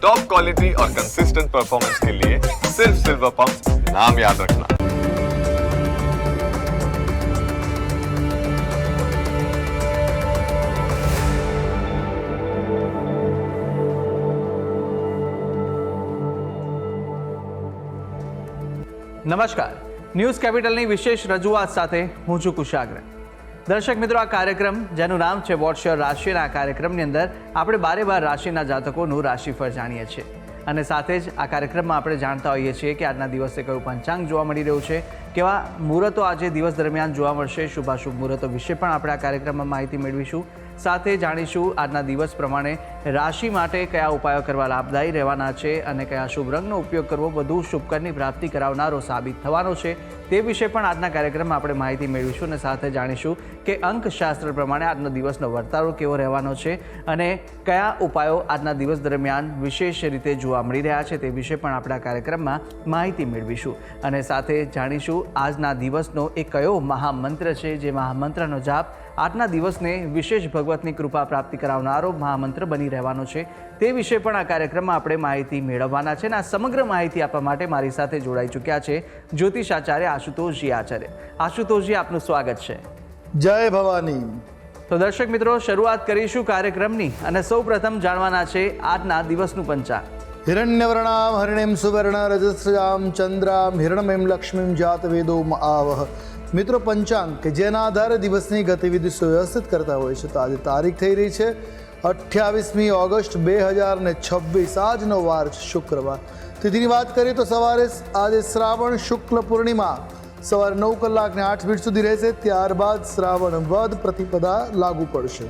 Top quality और consistent performance के लिए सिर्फ सिल्वर पंप नाम याद रखना। નમસ્કાર, ન્યૂઝ કેપિટલની વિશેષ રજૂઆત સાથે હું છું કુશાગ્ર. દર્શક મિત્રો, આ કાર્યક્રમ જેનું નામ છે વોટ્સ યોર રાશિ, આ કાર્યક્રમની અંદર આપણે 12 રાશિના જાતકોનું રાશિફળ જાણીએ છીએ અને સાથે જ આ કાર્યક્રમમાં આપણે જાણતા હોઈએ છીએ કે આજના દિવસે કયું પંચાંગ જોવા મળી રહ્યું છે, કેવા મુહૂર્તો આજે દિવસ દરમિયાન જોવા મળશે, શુભાશુભ મુહૂર્તો વિશે પણ આપણે આ કાર્યક્રમમાં માહિતી મેળવીશું. સાથે જાણીશું આજના દિવસ પ્રમાણે રાશિ માટે કયા ઉપાયો કરવા લાભદાયી રહેવાના છે અને કયા શુભ રંગનો ઉપયોગ કરવો વધુ શુભકરની પ્રાપ્તિ કરાવનારો સાબિત થવાનો છે તે વિશે પણ આજના કાર્યક્રમમાં આપણે માહિતી મેળવીશું અને સાથે જાણીશું કે અંકશાસ્ત્ર પ્રમાણે આજનો દિવસનો વર્તારો કેવો રહેવાનો છે અને કયા ઉપાયો આજના દિવસ દરમિયાન વિશેષ રીતે જોવા મળી રહ્યા છે તે વિશે પણ આપણે આ કાર્યક્રમમાં માહિતી મેળવીશું અને સાથે જાણીશું આજના દિવસનો એક કયો મહામંત્ર છે જે મહામંત્રનો જાપ આજના દિવસને વિશેષ ભગવતની કૃપા પ્રાપ્તિ કરાવનારો મહામંત્ર બની રહેવાનો છે તે વિશે પણ આ કાર્યક્રમમાં આપણે માહિતી મેળવવાના છે અને આ સમગ્ર માહિતી આપવા માટે મારી સાથે જોડાઈ ચૂક્યા છે જ્યોતિષાચાર્ય આશુતોષજી આચાર્ય. આશુતોષજી, આપનું સ્વાગત છે. જય ભવાની. તો દર્શક મિત્રો, શરૂઆત કરીશું કાર્યક્રમની અને સૌ પ્રથમ જાણવાના છે આજના દિવસનું પંચાંગ. હિરણ્યવર્ણામ હરિણીમ સુવર્ણ રજસ્યામ ચંદ્રામ હિરણમયમ લક્ષ્મીમ જાત વેદો આવહ. મિત્રો, પંચાંગ કે જેના આધારે દિવસની ગતિવિધિ સુવ્યવસ્થિત કરતા હોય છે. તો આજે તારીખ થઈ રહી છે 28મી ઓગસ્ટ 2026. આજનો વાર છે શુક્રવાર. તિથિની વાત કરીએ તો સવારે આજે શ્રાવણ શુક્લ પૂર્ણિમા સવારે 9:08 સુધી રહેશે. ત્યારબાદ શ્રાવણ વદ પ્રતિપદા લાગુ પડશે.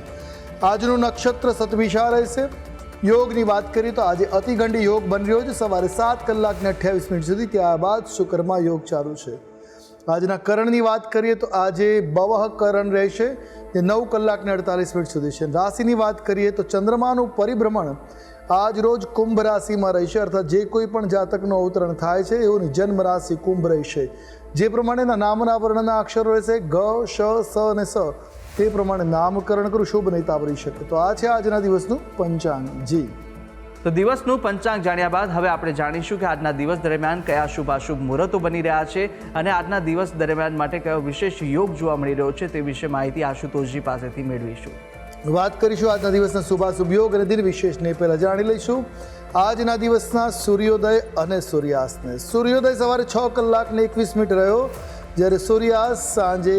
આજનું નક્ષત્ર સતવિશા રહેશે. યોગની વાત કરીએ તો આજે અતિગંડી યોગ બની રહ્યો છે સવારે 7:28 સુધી. ત્યારબાદ શુક્રમાં યોગ ચાલુ છે. આજના કરણની વાત કરીએ તો આજે બવહ કરણ રહેશે જે 9:48 સુધી છે. રાશિની વાત કરીએ તો ચંદ્રમાનું પરિભ્રમણ આજ રોજ કુંભ રાશિમાં રહેશે, અર્થાત જે કોઈ પણ જાતકનું અવતરણ થાય છે એઓની જન્મ રાશિ કુંભ રહેશે. જે પ્રમાણેના નામના વર્ણના અક્ષરો રહેશે ગ, શ, સ અને સ, તે પ્રમાણે નામકરણ કરું શુભ નહીં તાવરી શકે. તો આ છે આજના દિવસનું પંચાંગ. જી, તો દિવસનું પંચાંગ જાણ્યા બાદ હવે આપણે જાણીશું કે આજના દિવસ દરમિયાન કયા શુભાશુભ મુહૂર્તો બની રહ્યા છે અને આજના દિવસ દરમિયાન માટે કયો વિશેષ યોગ જોવા મળી રહ્યો છે તે વિશે માહિતી આશુતોષજી પાસેથી મેળવીશું. વાત કરીશું આજના દિવસના શુભાશુભ યોગ અને દિન વિશેષને પહેલા જાણી લઈશું આજના દિવસના સૂર્યોદય અને સૂર્યાસ્તને. સૂર્યોદય સવારે 6:21 રહ્યો, જ્યારે સૂર્યાસ્ત સાંજે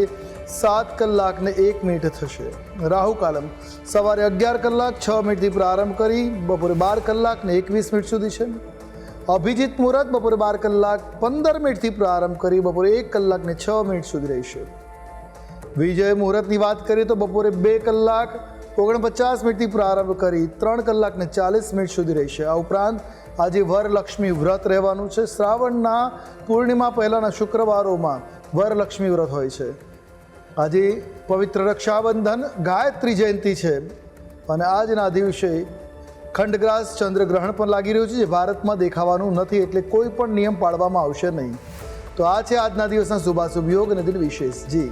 7:01 થશે. રાહુ કાલમ સવારે 11:06 પ્રારંભ કરી બપોરે 12:21 સુધી છે. અભિજીત મુહૂર્ત બપોરે 12:15 પ્રારંભ કરી બપોરે 1:06 સુધી રહેશે. વિજય મુહૂર્તની વાત કરીએ તો બપોરે 2:49 પ્રારંભ કરી 3:40 સુધી રહેશે. આ ઉપરાંત આજે વરલક્ષ્મી વ્રત રહેવાનું છે. શ્રાવણના પૂર્ણિમા પહેલાંના શુક્રવારોમાં વરલક્ષ્મી વ્રત હોય છે. આજે પવિત્ર રક્ષાબંધન, ગાયત્રી જયંતિ છે અને આજના દિવસે ખંડગ્રાસ ચંદ્રગ્રહણ પણ લાગી રહ્યું છે જે ભારતમાં દેખાવાનું નથી, એટલે કોઈ પણ નિયમ પાળવામાં આવશે નહીં. તો આ છે આજના દિવસના શુભાશુભ યોગ અને દિન વિશેષ. જી,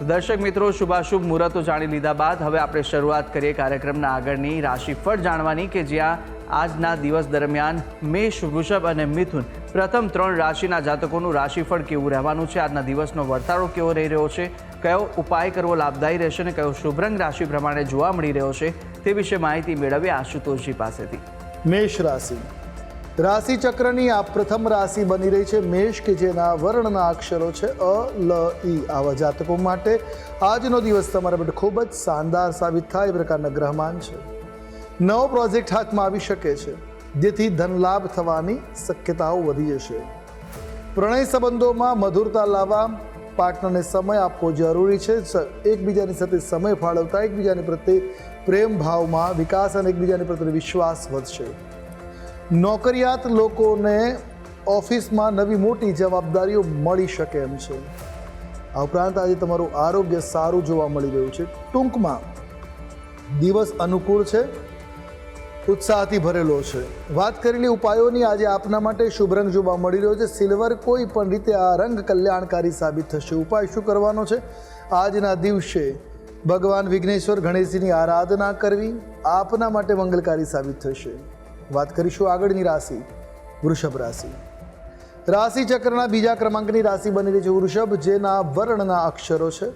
દર્શક મિત્રો, શુભાશુભ મુહૂર્તો જાણી લીધા બાદ હવે આપણે શરૂઆત કરીએ કાર્યક્રમના આગળની રાશિફળ જાણવાની કે જ્યાં આજના દિવસ દરમિયાન મેષ, વૃષભ અને મિથુન પ્રથમ 3 રાશિના જાતકોનું રાશિફળ કેવું રહેવાનું છે, આજના દિવસનો વર્તારો કેવો રહી રહ્યો છે, કયો ઉપાય કરવો લાભદાયી રહેશે અને કયો શુભ રંગ રાશિ પ્રમાણે જોવા મળી રહ્યો છે તે વિશે માહિતી મેળવીએ આશુતોષજી પાસેથી. મેષ રાશિ. રાશિ ચક્રની આ પ્રથમ રાશિ બની રહી છે મેષ, કે જેના વર્ણના અક્ષરો છે અ, લ, ઈ. આવા જાતકો માટે આજનો દિવસ તમારા માટે ખૂબ જ શાનદાર સાબિત થાય એ પ્રકારના ગ્રહમાન છે. નવો પ્રોજેક્ટ હાથમાં આવી શકે છે જેથી ધન લાભ થવાની શક્યતાઓ વધી જશે. પ્રણય સંબંધોમાં મધુરતા લાવવા પાર્ટનરને સમય આપવો જરૂરી છે. એકબીજાની સાથે સમય ફાળવતા એકબીજાની પ્રત્યે પ્રેમ ભાવમાં વિકાસ અને એકબીજાની પ્રત્યે વિશ્વાસ વધશે. નોકરિયાત લોકોને ઓફિસમાં નવી મોટી જવાબદારીઓ મળી શકે એમ છે. આ ઉપરાંત આજે તમારું આરોગ્ય સારું જોવા મળી રહ્યું છે. ટૂંકમાં દિવસ અનુકૂળ છે, ઉત્સાહથી ભરેલો છે. વાત કરેલી ઉપાયોની આજે આપના માટે શુભ રંગ જોવા મળી રહ્યો છે સિલ્વર. કોઈ પણ રીતે આ રંગ કલ્યાણકારી સાબિત થશે. ઉપાય શું કરવાનો છે? આજના દિવસે ભગવાન વિઘ્નેશ્વર ગણેશજીની આરાધના કરવી આપના માટે મંગલકારી સાબિત થશે. વાત કરીશું આગળની રાશિ વૃષભ રાશિ. રાશિ ચક્રના બીજા ક્રમાંકની રાશિ બની રહી છે વૃષભ, જેના વર્ણના અક્ષરો છે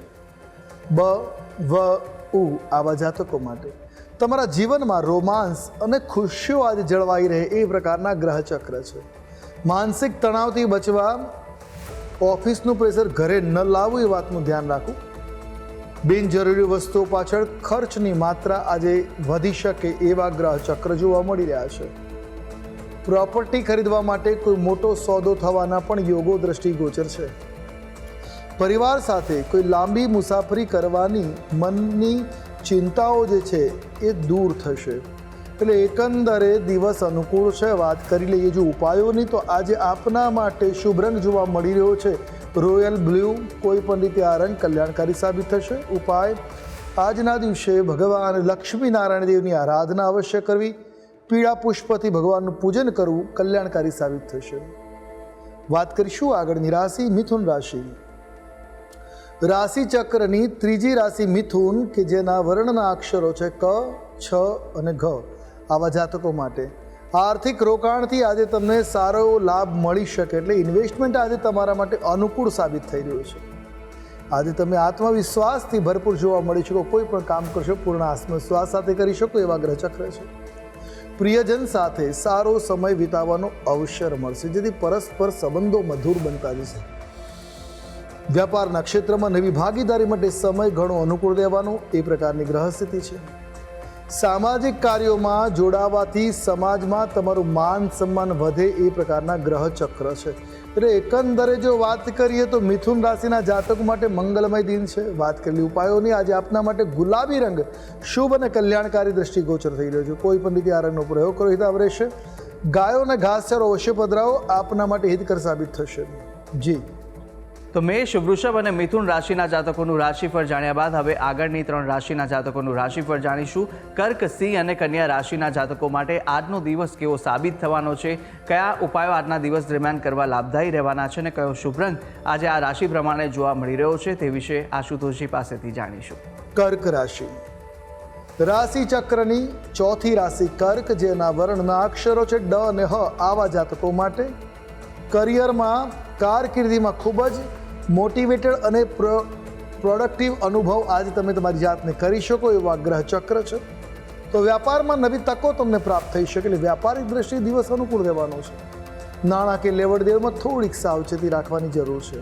બ, વ, ઉ. આવા જાતકો માટે તમારા જીવનમાં રોમાંસ અને ખુશીઓ આજે જળવાઈ રહે એ પ્રકારના ગ્રહચક્ર છે. માનસિક તણાવથી બચવા ઓફિસનું પ્રેશર ઘરે ન લાવવું એ વાતનું ધ્યાન રાખવું. બિનજરૂરી વસ્તુઓ પાછળ ખર્ચની માત્રા આજે વધી શકે એવા ગ્રહચક્ર જોવા મળી રહ્યા છે. પ્રોપર્ટી ખરીદવા માટે કોઈ મોટો સોદો થવાના પણ યોગો દ્રષ્ટિગોચર છે. પરિવાર સાથે કોઈ લાંબી મુસાફરી કરવાની મનની ચિંતાઓ જે છે એ દૂર થશે. એટલે એકંદરે દિવસ અનુકૂળ છે. વાત કરી લઈએ જો ઉપાયોની, તો આજે આપના માટે શુભ રંગ જોવા મળી રહ્યો છે રોયલ બ્લુ. કોઈ પણ રીતે આ રંગ કલ્યાણકારી સાબિત થશે. ઉપાય આજના દિવસે ભગવાન લક્ષ્મી નારાયણ દેવની આરાધના અવશ્ય કરવી. પીળા પુષ્પથી ભગવાનનું પૂજન કરવું કલ્યાણકારી સાબિત થશે. વાત કરીશું આગળની રાશિ મિથુન રાશિ. રાશિ ચક્રની ત્રીજી રાશિ મિથુન, કે જેના વર્ણના અક્ષરો છે ક, છ અને ઘ. આવા જાતકો માટે આર્થિક રોકાણથી આજે તમને સારો લાભ મળી શકે. એટલે ઇન્વેસ્ટમેન્ટ આજે તમારા માટે અનુકૂળ સાબિત થઈ રહ્યું છે. આજે તમે આત્મવિશ્વાસથી ભરપૂર જોવા મળી શકો. કોઈ પણ કામ કરશો પૂર્ણ આત્મવિશ્વાસ સાથે કરી શકો એવા ગ્રહચક્ર છે. પ્રિયજન સાથે સારો સમય વિતાવવાનો અવસર મળશે, જેથી પરસ્પર સંબંધો મધુર બનતા જશે. વ્યાપારના ક્ષેત્રમાં નવી ભાગીદારી માટે સમય ઘણો અનુકૂળ રહેવાનો એ પ્રકારની ગ્રહ સ્થિતિ છે. સામાજિક કાર્યોમાં જોડાવાથી સમાજમાં તમારું માન સન્માન વધે એ પ્રકારના ગ્રહચક્ર છે. એટલે એકંદરે જો વાત કરીએ તો મિથુન રાશિના જાતકો માટે મંગલમય દિન છે. વાત કરેલી ઉપાયોની, આજે આપના માટે ગુલાબી રંગ શુભ અને કલ્યાણકારી દ્રષ્ટિગોચર થઈ રહ્યો છે. કોઈ પણ રીતે આ રંગનો પ્રયોગ કરો હિતાવ રહેશે. ગાયોને ઘાસચારો અવશ્ય પધરાવો, આપના માટે હિતકર સાબિત થશે. જી તો મેષ, વૃષભ અને મિથુન રાશિના જાતકોનું રાશિફળ જાણ્યા બાદ હવે આગળની 3 રાશિના જાતકોનું રાશિફળ જાણીશું. કર્ક, સિંહ અને કન્યા રાશિના જાતકો માટે આજનો દિવસ કેવો સાબિત થવાનો છે, કયા ઉપાયો આજના દિવસ દરમિયાન કરવા લાભદાયી રહેવાના છે અને કયો શુભ રંગ આજે આ રાશિ પ્રમાણે જોવા મળી રહ્યો છે, તે વિશે આશુતોષજી પાસેથી જાણીશું. કર્ક રાશિ. રાશિ ચક્રની ચોથી રાશિ કર્ક, જેના વર્ણના અક્ષરો છે ડ અને હ. આવા જાતકો માટે કરિયરમાં, કારકિર્દીમાં ખૂબ જ મોટિવેટેડ અને પ્રોડક્ટિવ અનુભવ આજે તમે તમારી જાતને કરી શકો એવા ગ્રહચક્ર છે. તો વ્યાપારમાં નવી તકો તમને પ્રાપ્ત થઈ શકે. એટલે વ્યાપારિક દ્રષ્ટિએ દિવસ અનુકૂળ રહેવાનો છે. નાણાકીય લેવડ દેવડમાં થોડીક સાવચેતી રાખવાની જરૂર છે.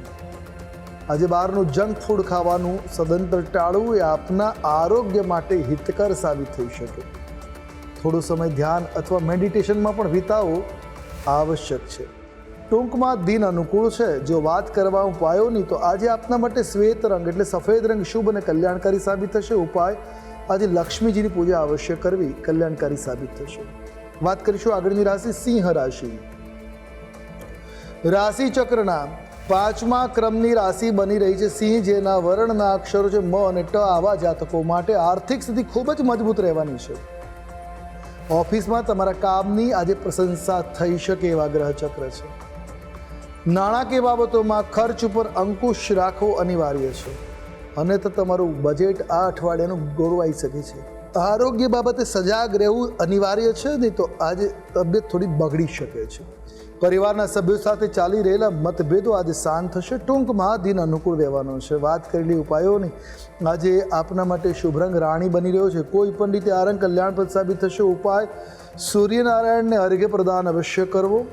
આજે બહારનું જંક ફૂડ ખાવાનું સદંતર ટાળવું એ આપના આરોગ્ય માટે હિતકર સાબિત થઈ શકે. થોડો સમય ધ્યાન અથવા મેડિટેશનમાં પણ વિતાવવો આવશ્યક છે. ટૂંકમાં દિન અનુકૂળ છે. જો વાત કરવા ઉપાયોની, તો આજે આપના માટે શ્વેત રંગ એટલે સફેદ રંગ શુભ અને કલ્યાણકારી સાબિત થશે. ઉપાય આજે લક્ષ્મીજીની પૂજા અવશ્ય કરવી કલ્યાણકારી સાબિત થશે. વાત કરીશું આગળની રાશિ સિંહ રાશિ. રાશિ ચક્રના 5મા ક્રમની રાશિ બની રહી છે સિંહ, જેના વર્ણના અક્ષરો છે મ અને ટ. આવા જાતકો માટે આર્થિક સ્થિતિ ખૂબ જ મજબૂત રહેવાની છે. ઓફિસમાં તમારા કામની આજે પ્રશંસા થઈ શકે એવા ગ્રહચક્ર છે. નાણાકીય બાબતોમાં ખર્ચ ઉપર અંકુશ રાખવો અનિવાર્ય છે, અને તો તમારું બજેટ આ અઠવાડિયાનું ગોળવાઈ શકે છે. આરોગ્ય બાબતે સજાગ રહેવું અનિવાર્ય છે, નહીં તો આજે તબિયત થોડી બગડી શકે છે. પરિવારના સભ્યો સાથે ચાલી રહેલા મતભેદો આજે શાંત થશે. ટૂંકમાં દિન અનુકૂળ રહેવાનો છે. વાત કરેલી ઉપાયોની, આજે આપના માટે શુભ રંગ રાણી બની રહ્યો છે. કોઈ પણ રીતે આ રંગ કલ્યાણપ્રદ સાબિત થશે. ઉપાય સૂર્યનારાયણને અર્ઘ્ય પ્રદાન અવશ્ય કરવો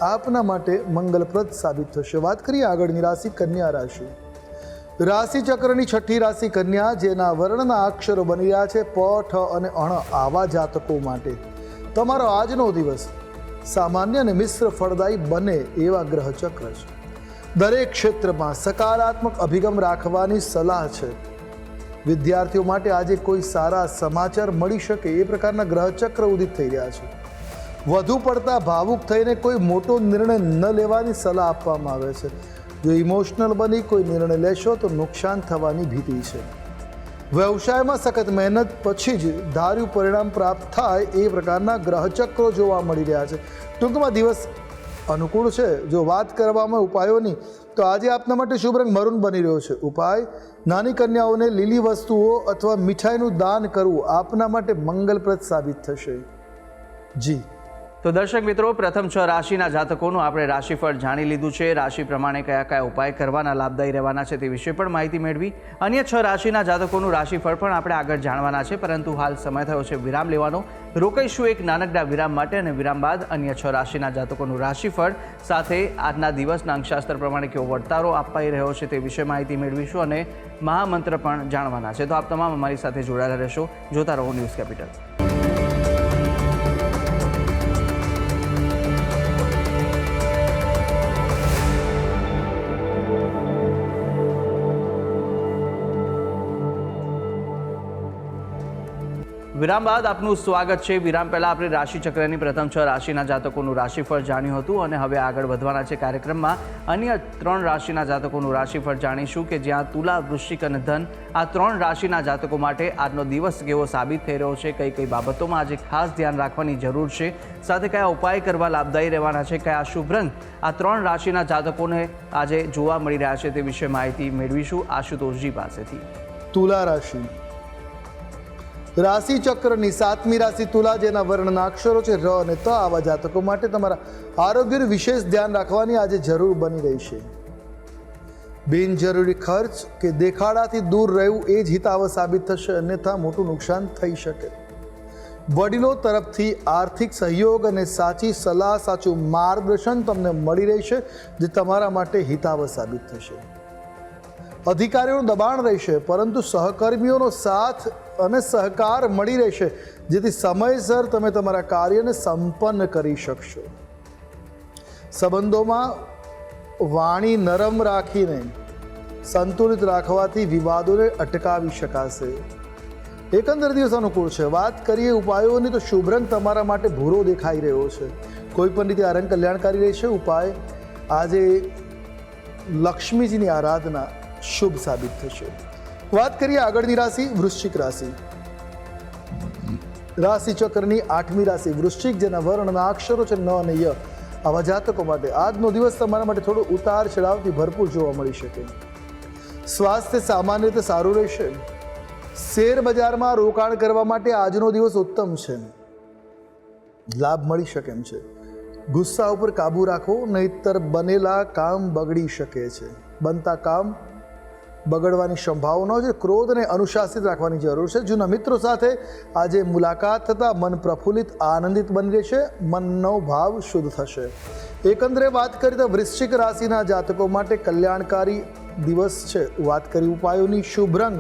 આપના માટે મંગલપ્રદ સાબિત થશે. વાત કરીએ આગળની રાશિ કન્યા રાશિ. રાશિ ચક્રની છઠ્ઠી રાશિ કન્યા, જેના વર્ણના અક્ષરો બની રહ્યા છે પ, ઠ અને અણ. આવા જાતકો માટે તમારો આજનો દિવસ સામાન્ય અને મિશ્ર ફળદાયી બને એવા ગ્રહચક્ર છે. દરેક ક્ષેત્રમાં સકારાત્મક અભિગમ રાખવાની સલાહ છે. વિદ્યાર્થીઓ માટે આજે કોઈ સારા સમાચાર મળી શકે એ પ્રકારના ગ્રહચક્ર ઉદિત થઈ રહ્યા છે. વધુ પડતા ભાવુક થઈને કોઈ મોટો નિર્ણય ન લેવાની સલાહ આપવામાં આવે છે. જો ઇમોશનલ બની કોઈ નિર્ણય લેશો તો નુકસાન થવાની ભીતિ છે. વ્યવસાયમાં સખત મહેનત પછી જ ધાર્યું પરિણામ પ્રાપ્ત થાય એ પ્રકારના ગ્રહચક્રો જોવા મળી રહ્યા છે. ટૂંકમાં દિવસ અનુકૂળ છે. જો વાત કરવામાં ઉપાયોની, તો આજે આપના માટે શુભ રંગ મરૂન બની રહ્યો છે. ઉપાય નાની કન્યાઓને લીલી વસ્તુઓ અથવા મીઠાઈનું દાન કરવું આપના માટે મંગલપ્રદ સાબિત થશે. જી તો દર્શક મિત્રો, પ્રથમ 6 રાશિના જાતકોનું આપણે રાશિફળ જાણી લીધું છે. રાશિ પ્રમાણે કયા કયા ઉપાય કરવાના લાભદાયી રહેવાના છે તે વિશે પણ માહિતી મેળવી. અન્ય 6 રાશિના જાતકોનું રાશિફળ પણ આપણે આગળ જાણવાના છે, પરંતુ હાલ સમય થયો છે વિરામ લેવાનો. રોકાઈશું એક નાનકડા વિરામ માટે અને વિરામ બાદ અન્ય 6 રાશિના જાતકોનું રાશિફળ સાથે આજના દિવસના અંકશાસ્ત્ર પ્રમાણે કેવો વર્તારો અપાઈ રહ્યો છે તે વિશે માહિતી મેળવીશું અને મહામંત્ર પણ જાણવાના છે. તો આપ તમામ અમારી સાથે જોડાયેલા રહેશો. જોતા રહો ન્યૂઝ કેપિટલ. વિરામ બાદ આપનું સ્વાગત છે. વિરામ પહેલાં આપણે રાશિચક્રની પ્રથમ 6 રાશિના જાતકોનું રાશિફળ જાણ્યું હતું અને હવે આગળ વધવાના છે કાર્યક્રમમાં. અન્ય 3 રાશિના જાતકોનું રાશિફળ જાણીશું કે જ્યાં તુલા, વૃશ્ચિક અને ધન આ 3 રાશિના જાતકો માટે આજનો દિવસ કેવો સાબિત થઈ રહ્યો છે, કઈ કઈ બાબતોમાં આજે ખાસ ધ્યાન રાખવાની જરૂર છે, સાથે કયા ઉપાય કરવા લાભદાયી રહેવાના છે, કયા શુભ રંગ આ 3 રાશિના જાતકોને આજે જોવા મળી રહ્યા છે તે વિશે માહિતી મેળવીશું આશુતોષજી પાસેથી. તુલા રાશિ. રાશિ ચક્રની 7મી રાશિ તુલા, જેના વર્ણના અક્ષરો છે ર અને ત, આવા જાતકો માટે તમારા આરોગ્યનું વિશેષ ધ્યાન રાખવાની આજે જરૂર બની રહી છે. બિનજરૂરી ખર્ચ કે દેખાડાથી દૂર રહેવું એ જ હિતાવહ સાબિત થશે, અન્યથા મોટું નુકસાન થઈ શકે. વડીલો તરફથી આર્થિક સહયોગ અને સાચી સલાહ, સાચું માર્ગદર્શન તમને મળી રહેશે, જે તમારા માટે હિતાવહ સાબિત થશે. અધિકારીઓનું દબાણ રહેશે, પરંતુ સહકર્મીઓનો સાથ અને સહકાર મળી રહેશે, જેથી સમયસર તમે તમારા કાર્યને સંપન્ન કરી શકશો. સંબંધોમાં વાણી નરમ રાખીને સંતુલિત રાખવાથી વિવાદોને અટકાવી શકાશે. એકંદર દિવસ અનુકૂળ છે. વાત કરીએ ઉપાયોની તો શુભ રંગ તમારા માટે ભૂરો દેખાઈ રહ્યો છે. કોઈ પણ રીતે આ રંગ કલ્યાણકારી રહેશે. ઉપાય આજે લક્ષ્મીજીની આરાધના શુભ સાબિત થશે. વાત કરીએ આગળની રાશિ વૃશ્ચિક રાશિ. રાશિ ચક્રની 8મી રાશિ વૃશ્ચિક, જેના વર્ણના અક્ષરો છે ન અને ય, આવા જાતકો માટે આજનો દિવસ તમારા માટે થોડો ઉતાર ચઢાવથી ભરપૂર જોવા મળી શકે. સ્વાસ્થ્ય સામાન્ય રીતે સારું રહેશે. શેર બજારમાં રોકાણ કરવા માટે આજનો દિવસ ઉત્તમ છે. લાભ મળી શકે એમ છે. ગુસ્સા ઉપર કાબુ રાખો, નહીતર બનેલા કામ બગડી શકે છે. બનતા કામ બગડવાની સંભાવના છે. ક્રોધ અને અનુશાસિત રાખવાની જરૂર છે. જૂના મિત્રો સાથે આજે મુલાકાત થતાં મન પ્રફુલ્લિત, આનંદિત બની રહેશે. મનનો ભાવ શુદ્ધ થશે. એકંદરે વાત કરીએ તો વૃશ્ચિક રાશિના જાતકો માટે કલ્યાણકારી દિવસ છે. વાત કરી ઉપાયોની, શુભ રંગ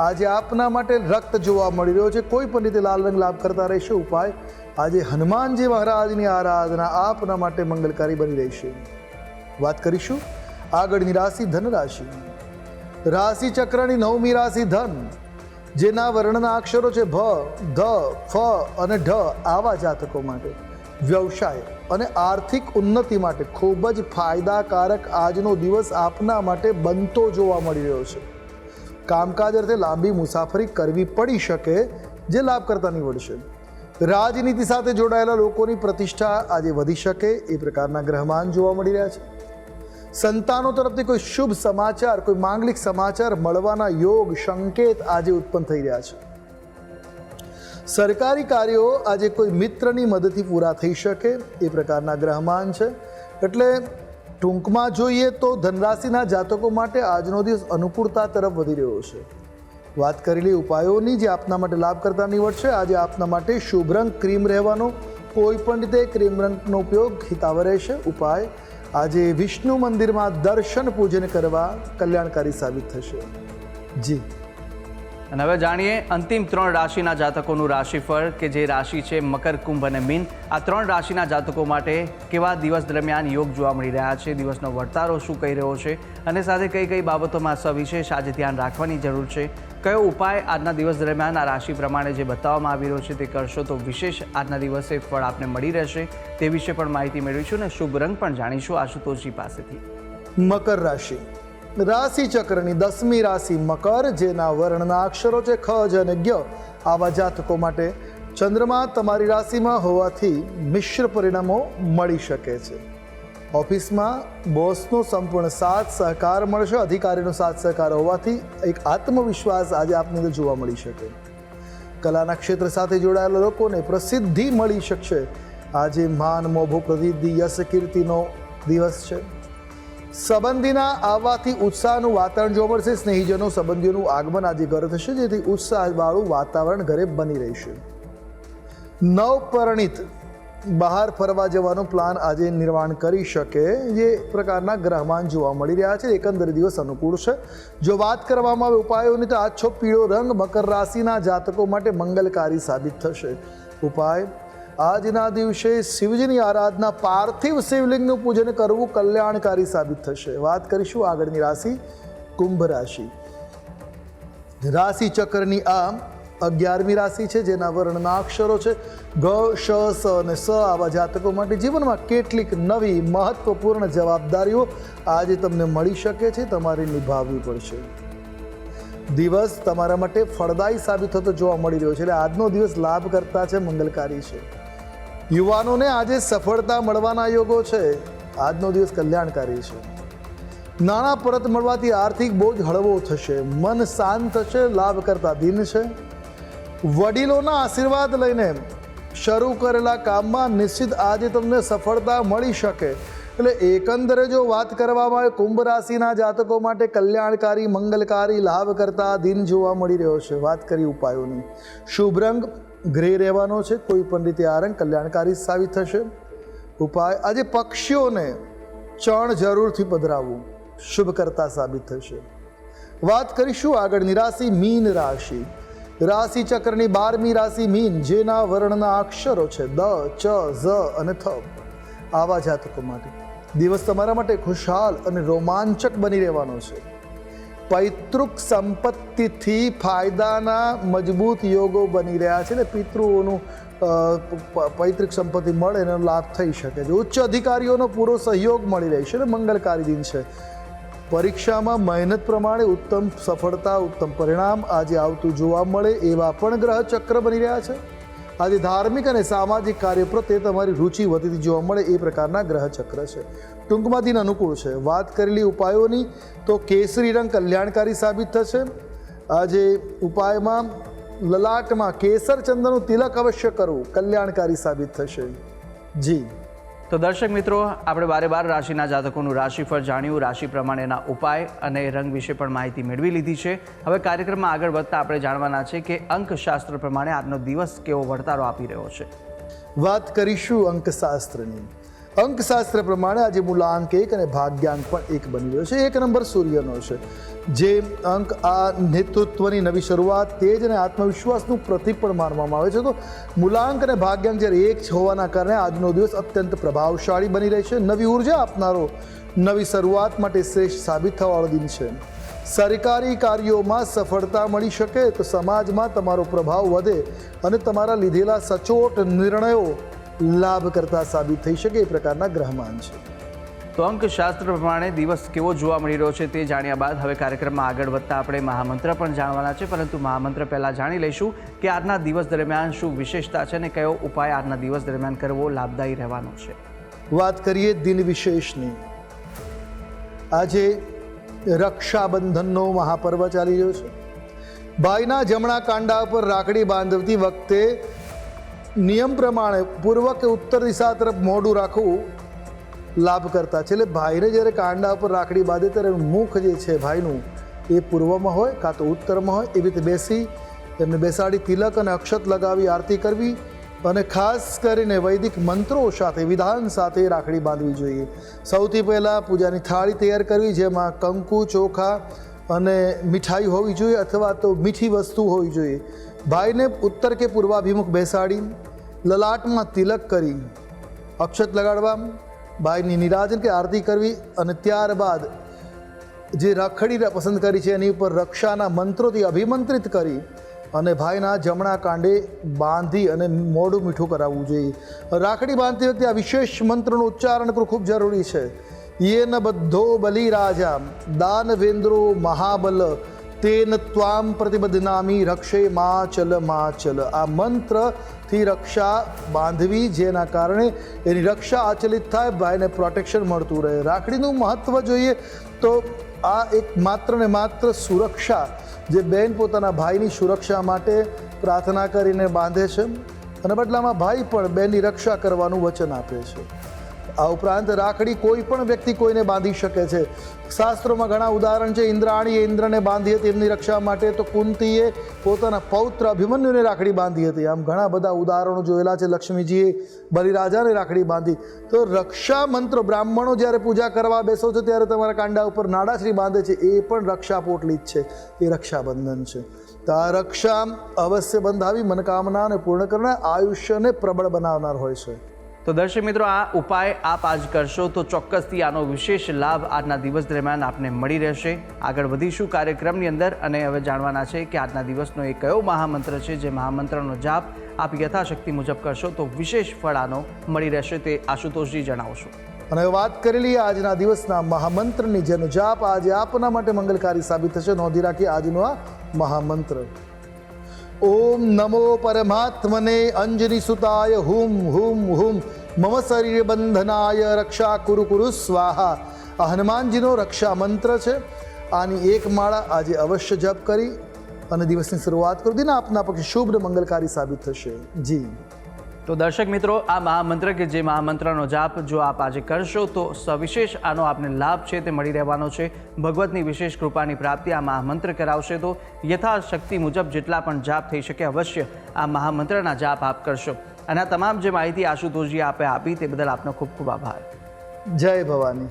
આજે આપના માટે રક્ત જોવા મળી રહ્યો છે. કોઈ પણ રીતે લાલ રંગ લાભ કરતા રહેશે. ઉપાય આજે હનુમાનજી મહારાજની આરાધના આપના માટે મંગલકારી બની રહેશે. વાત કરીશું આગળની રાશિ ધન રાશિ. રાશિ ચક્રની 9મી રાશિ ધન, જેના વર્ણના અક્ષરો છે ભ, ધ, ફ અને ઢ, આવા જાતકો માટે વ્યવસાય અને આર્થિક ઉન્નતિ માટે ખૂબ જ ફાયદાકારક આજનો દિવસ આપના માટે બનતો જોવા મળી રહ્યો છે. કામકાજ અર્થે લાંબી મુસાફરી કરવી પડી શકે, જે લાભ કરતા નીવડશે. રાજનીતિ સાથે જોડાયેલા લોકોની પ્રતિષ્ઠા આજે વધી શકે એ પ્રકારના ગ્રહમાન જોવા મળી રહ્યા છે. સંતાનો તરફથી કોઈ શુભ સમાચાર, કોઈ માંગલિક સમાચાર મળવાના યોગ, સંકેત આજે ઉત્પન્ન થઈ રહ્યા છે. સરકારી કાર્યો આજે કોઈ મિત્રની મદદથી પૂરા થઈ શકે એ પ્રકારના ગ્રહમાન છે. એટલે ટૂંકમાં જોઈએ તો ધનરાશિના જાતકો માટે આજનો દિવસ અનુકૂળતા તરફ વધી રહ્યો છે. વાત કરેલી ઉપાયોની જે આપના માટે લાભ કરતા નીવડશે. આજે આપના માટે શુભ રંગ ક્રીમ રહેવાનો. કોઈ પણ રીતે ક્રીમ રંગનો ઉપયોગ હિતાવહ રહેશે. ઉપાય આજે વિષ્ણુ મંદિરમાં દર્શન પૂજન કરવા કલ્યાણકારી સાબિત થશે. જી. અને હવે જાણીએ અંતિમ 3 રાશિના જાતકોનું રાશિફળ કે જે રાશિ છે મકર, કુંભ અને મીન. આ 3 રાશિના જાતકો માટે કેવા દિવસ દરમિયાન યોગ જોવા મળી રહ્યા છે, દિવસનો વર્તારો શું કહી રહ્યો છે અને સાથે કઈ કઈ બાબતોમાં સવિશેષ આજે ધ્યાન રાખવાની જરૂર છે, કયો ઉપાય આજના દિવસ દરમિયાન આ રાશિ પ્રમાણે જે બતાવવામાં આવી રહ્યો છે તે કરશો તો વિશેષ આજના દિવસે ફળ આપને મળી રહેશે, તે વિશે પણ માહિતી મેળવીશું અને શુભ રંગ પણ જાણીશું આશુતોષજી પાસેથી. મકર રાશિ. રાશિ ચક્રની 10મી રાશિ મકર, જેના વર્ણના અક્ષરો છે ખ, જ અને જ્ઞ, આવા જાતકો માટે ચંદ્રમા તમારી રાશિમાં હોવાથી મિશ્ર પરિણામો મળી શકે છે. ઓફિસમાં બોસનો સંપૂર્ણ સાથ સહકાર મળશે. અધિકારીનો સાથ સહકાર હોવાથી એક આત્મવિશ્વાસ આજે આપની અંદર જોવા મળી શકે. કલાના ક્ષેત્ર સાથે જોડાયેલા લોકોને પ્રસિદ્ધિ મળી શકશે. આજે માન મોભો પ્રસિદ્ધિ યશ કીર્તિનો દિવસ છે. સંબંધીના આવવાથી ઉત્સાહનું વાતાવરણ જોવા મળશે. સ્નેહીજનો સંબંધીઓનું આગમન આજે ઘરે થશે, જેથી ઉત્સાહવાળું વાતાવરણ ઘરે બની રહેશે. નવપરિણીત બહાર ફરવા જવાનો પ્લાન આજે નિર્માણ કરી શકે, જે પ્રકારના ગ્રહમાન જોવા મળી રહ્યા છે. એકંદરે દિવસ અનુકૂળ છે. જો વાત કરવામાં આવે ઉપાયોની, તો આછો પીળો રંગ મકર રાશિના જાતકો માટે મંગલકારી સાબિત થશે. ઉપાય: આજના દિવસે શિવજીની આરાધના, પાર્થિવ શિવલિંગનું પૂજન કરવું કલ્યાણકારી સાબિત થશે. વાત કરીશું આગળની રાશિ કુંભ રાશિ. રાશિ ચક્રની આ 11મી રાશિ છે, જેના વર્ણના અક્ષરો છે ગ, શ, સ અને સ. આવા જાતકો માટે જીવનમાં કેટલીક નવી મહત્વપૂર્ણ જવાબદારીઓ આજે તમને મળી શકે છે, તમારે નિભાવવી પડશે. દિવસ તમારા માટે ફળદાયી સાબિત થતો જોવા મળી રહ્યો છે, એટલે આજનો દિવસ લાભ કરતા છે, મંગલકારી છે. યુવાનોને આજે સફળતા મળવાના યોગો છે. આજનો દિવસ કલ્યાણકારી છે. નાણાં પરત મળવાથી આર્થિક બોજ હળવો થશે. મન શાંત થશે. લાભ કરતા દિન છે. વડીલોના આશીર્વાદ લઈને શરૂ કરેલા કામમાં નિશ્ચિત આજે તમને સફળતા મળી શકે. એટલે એકંદરે જો વાત કરવામાં આવે કુંભ રાશિના જાતકો માટે કલ્યાણકારી મંગલકારી લાભ કરતા દિન જોવા મળી રહ્યો છે. વાત કરી ઉપાયોની, શુભ રંગ ગ્રે રહેવાનો છે. કોઈ પણ રીતે આ રંગ કલ્યાણકારી સાબિત થશે. ઉપાય: આજે પક્ષીઓને ચણ જરૂરથી પધરાવવું શુભ કરતા સાબિત થશે. વાત કરીશું આગળની રાશિ મીન રાશિ. રાશિ ચક્રની 12મી રાશિ મીન, જેના વર્ણના અક્ષરો છે દ, ચ, ઝ અને થ. આવા જાતકો માટે દિવસ તમારા માટે ખુશહાલ અને રોમાંચક બની રહેવાનો છે. પૈતૃક સંપત્તિથી ફાયદાના મજબૂત યોગો બની રહ્યા છે, ને પિતૃઓનું પૈતૃક સંપત્તિ મળે એનો લાભ થઈ શકે છે. ઉચ્ચ અધિકારીઓનો પૂરો સહયોગ મળી રહેશે, ને મંગલકારી દિન છે. પરીક્ષામાં મહેનત પ્રમાણે ઉત્તમ સફળતા, ઉત્તમ પરિણામ આજે આવતું જોવા મળે એવા પણ ગ્રહ ચક્ર બની રહ્યા છે. આજે ધાર્મિક અને સામાજિક કાર્ય પ્રત્યે તમારી રુચિ વધતી જોવા મળે એ પ્રકારના ગ્રહ ચક્ર છે. ટૂંકમાં દિન અનુકૂળ છે. વાત કરેલી ઉપાયોની, તો કેસરી રંગ કલ્યાણકારી સાબિત થશે. આજે ઉપાયમાં લલાટમાં કેસર ચંદનનું તિલક અવશ્ય કરવું કલ્યાણકારી સાબિત થશે. જી તો દર્શક મિત્રો, આપણે બારે બાર રાશિના જાતકોનું રાશિફળ જાણ્યું, રાશિ પ્રમાણેના ઉપાય અને રંગ વિશે પણ માહિતી મેળવી લીધી છે. હવે કાર્યક્રમમાં આગળ વધતા આપણે જાણવાના છે કે અંકશાસ્ત્ર પ્રમાણે આજનો દિવસ કેવો વર્તારો આપી રહ્યો છે. વાત કરીશું અંકશાસ્ત્રની. અંકશાસ્ત્ર પ્રમાણે આજે મૂલાંક 1 અને ભાગ્યાંક પણ 1 બની રહ્યો છે. 1 નંબર સૂર્યનો છે. જે અંક આ નેતૃત્વની નવી શરૂઆત, તેજ અને આત્મવિશ્વાસનું પ્રતીક પણ માનવામાં આવે છે. તો મૂલાંક અને ભાગ્યાંક જ્યારે 1 હોવાના કારણે આજનો દિવસ અત્યંત પ્રભાવશાળી બની રહેશે. નવી ઉર્જા આપનારો, નવી શરૂઆત માટે શ્રેષ્ઠ સાબિત થવાવાળો દિન છે. સરકારી કાર્યોમાં સફળતા મળી શકે, તો સમાજમાં તમારો પ્રભાવ વધે અને તમારા લીધેલા સચોટ નિર્ણયો લાભ કરતા સાબિત થઈ શકે એ પ્રકારના ગ્રહમાન છે. તો અંકશાસ્ત્ર પ્રમાણે દિવસ કેવો જોવા મળી રહ્યો છે તે જાણ્યા બાદ હવે કાર્યક્રમમાં આગળ વધતા આપણે મહામંત્ર પણ જાણવાના છે. પરંતુ મહામંત્ર પહેલાં જાણી લઈશું કે આજના દિવસ દરમિયાન શું વિશેષતા છે અને કયો ઉપાય આજના દિવસ દરમિયાન કરવો લાભદાયી રહેવાનો છે. વાત કરીએ દિન વિશેષની. આજે રક્ષાબંધનનો મહાપર્વ ચાલી રહ્યો છે. ભાઈના જમણા કાંડા પર રાખડી બાંધતી વખતે નિયમ પ્રમાણે પૂર્વ કે ઉત્તર દિશા તરફ મોઢું રાખવું લાભ કરતા છે. એટલે ભાઈને જ્યારે કાંડા ઉપર રાખડી બાંધે ત્યારે મુખ જે છે ભાઈનું એ પૂર્વમાં હોય કાં તો ઉત્તરમાં હોય. એવી રીતે બેસી એમને બેસાડી તિલક અને અક્ષત લગાવી આરતી કરવી અને ખાસ કરીને વૈદિક મંત્રો સાથે, વિધાન સાથે રાખડી બાંધવી જોઈએ. સૌથી પહેલાં પૂજાની થાળી તૈયાર કરવી, જેમાં કંકુ, ચોખા અને મીઠાઈ હોવી જોઈએ અથવા તો મીઠી વસ્તુ હોવી જોઈએ. ભાઈને ઉત્તર કે પૂર્વાભિમુખ બેસાડી લલાટમાં તિલક કરી અક્ષત લગાડવા, ભાઈની નિરાજન કે આરતી કરવી અને ત્યારબાદ જે રાખડી પસંદ કરી છે એની ઉપર રક્ષાના મંત્રોથી અભિમંત્રિત કરી અને ભાઈના જમણા કાંડે બાંધી અને મોઢું મીઠું કરાવવું જોઈએ. રાખડી બાંધતી વખતે આ વિશેષ મંત્રનું ઉચ્ચારણ કરવું ખૂબ જરૂરી છે. યેન બધ્ધો બલિરાજા દાનવેન્દ્રો મહાબલ તેન ત્વામ પ્રતિબદ્ધનામી રક્ષે માચલ માચલ. આ મંત્રથી રક્ષા બાંધવી, જેના કારણે એની રક્ષા આચલિત થાય, ભાઈને પ્રોટેક્શન મળતું રહે. રાખડીનું મહત્ત્વ જોઈએ તો આ એક માત્ર ને માત્ર સુરક્ષા, જે બહેન પોતાના ભાઈની સુરક્ષા માટે પ્રાર્થના કરીને બાંધે છે. અને બદલામાં ભાઈ પણ બહેનની રક્ષા કરવાનું વચન આપે છે. આ ઉપરાંત રાખડી કોઈ પણ વ્યક્તિ કોઈને બાંધી શકે છે. શાસ્ત્રોમાં ઘણા ઉદાહરણ છે. ઇન્દ્રાણીએ ઇન્દ્રને બાંધી હતી એમની રક્ષા માટે, તો કુંતીએ પોતાના પૌત્ર અભિમન્યુને રાખડી બાંધી હતી. આમ ઘણા બધા ઉદાહરણો જોયેલા છે. લક્ષ્મીજીએ બલિરાજાને રાખડી બાંધી. તો રક્ષા મંત્ર બ્રાહ્મણો જ્યારે પૂજા કરવા બેસો છો ત્યારે તમારા કાંડા ઉપર નાડાશ્રી બાંધે છે, એ પણ રક્ષા પોટલી જ છે, એ રક્ષાબંધન છે. તો આ રક્ષા અવશ્ય બંધાવી મનોકામનાને પૂર્ણ કરનાર, આયુષ્યને પ્રબળ બનાવનાર હોય છે. તો દર્શક મિત્રો, આ ઉપાય આપ આજ કરશો તો ચોક્કસથી આનો વિશેષ લાભ આજના દિવસ દરમિયાન આપને મળી રહેશે. આગળ વધીશું કાર્યક્રમની અંદર અને હવે જાણવાના છે કે આજના દિવસનો એ કયો મહામંત્ર છે, જે મહામંત્રનો જાપ આપ યથાશક્તિ મુજબ કરશો તો વિશેષ ફળ આનો મળી રહેશે, તે આશુતોષજી જણાવશો. અને વાત કરી લઈએ આજના દિવસના મહામંત્રની, જેનો જાપ આજે આપના માટે મંગલકારી સાબિત થશે. નોંધી રાખીએ આજનો આ મહામંત્ર: ઓમ નમો પરમાત્મને અંજની સુતાય હુમ હુમ હુમ મમ શરીર બંધનાય રક્ષા કુરુ કુરુ સ્વાહા. આ હનુમાનજીનો રક્ષા મંત્ર છે. આની એક માળા આજે અવશ્ય જપ કરી અને દિવસની શરૂઆત કરી દીને આપના પક્ષે શુભ અને મંગલકારી સાબિત થશે. જી. તો દર્શક મિત્રો, આ મહામંત્ર કે જે મહામંત્રનો જાપ જો આપ આજે કરશો તો સવિશેષ આનો આપને લાભ છે તે મળી રહેવાનો છે. ભગવતની વિશેષ કૃપાની પ્રાપ્તિ આ મહામંત્ર કરાવશે. તો યથાશક્તિ મુજબ જેટલા પણ જાપ થઈ શકે અવશ્ય આ મહામંત્રના જાપ આપ કરશો. અને આ તમામ જે માહિતી આશુતોષજી આપે આપી તે બદલ આપનો ખૂબ ખૂબ આભાર. જય ભવાની.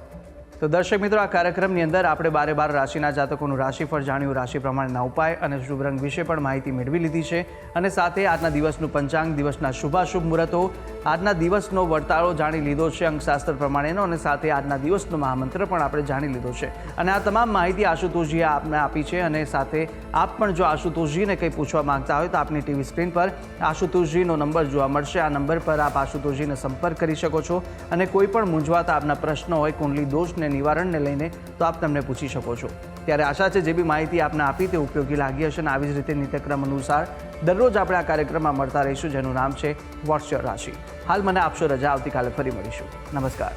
તો દર્શક મિત્રો, આ કાર્યક્રમની અંદર આપણે 12 રાશિના જાતકોનું રાશિફળ જાણ્યું, રાશિ પ્રમાણેના ઉપાય અને શુભ રંગ વિશે પણ માહિતી મેળવી લીધી છે. અને સાથે આજના દિવસનું પંચાંગ, દિવસના શુભાશુભ મુહૂર્તો, આજના દિવસનો વર્તાળો જાણી લીધો છે અંકશાસ્ત્ર પ્રમાણેનો, અને સાથે આજના દિવસનો મહામંત્ર પણ આપણે જાણી લીધો છે. અને આ તમામ માહિતી આશુતોષજીએ આપને આપી છે. અને સાથે આપ પણ જો આશુતોષજીને કંઈ પૂછવા માંગતા હોય તો આપની ટીવી સ્ક્રીન પર આશુતોષજીનો નંબર જોવા મળશે. આ નંબર પર આપ આશુતોષજીને સંપર્ક કરી શકો છો અને કોઈ પણ મૂંઝવાતા આપના પ્રશ્નો હોય, કુંડલી દોષને નિવારણને લઈને, તો આપ તમને પૂછી શકો છો. ત્યારે આશા છે જે બી માહિતી આપને આપી તે ઉપયોગી લાગી હશે. અને આવી જ રીતે નિત્યક્રમ અનુસાર દરરોજ આપણે આ કાર્યક્રમમાં મળતા રહીશું, જેનું નામ છે વોટ્સ યોર રાશિ. હાલ મને આપશો રજા. આવતીકાલે ફરી મળીશું. નમસ્કાર.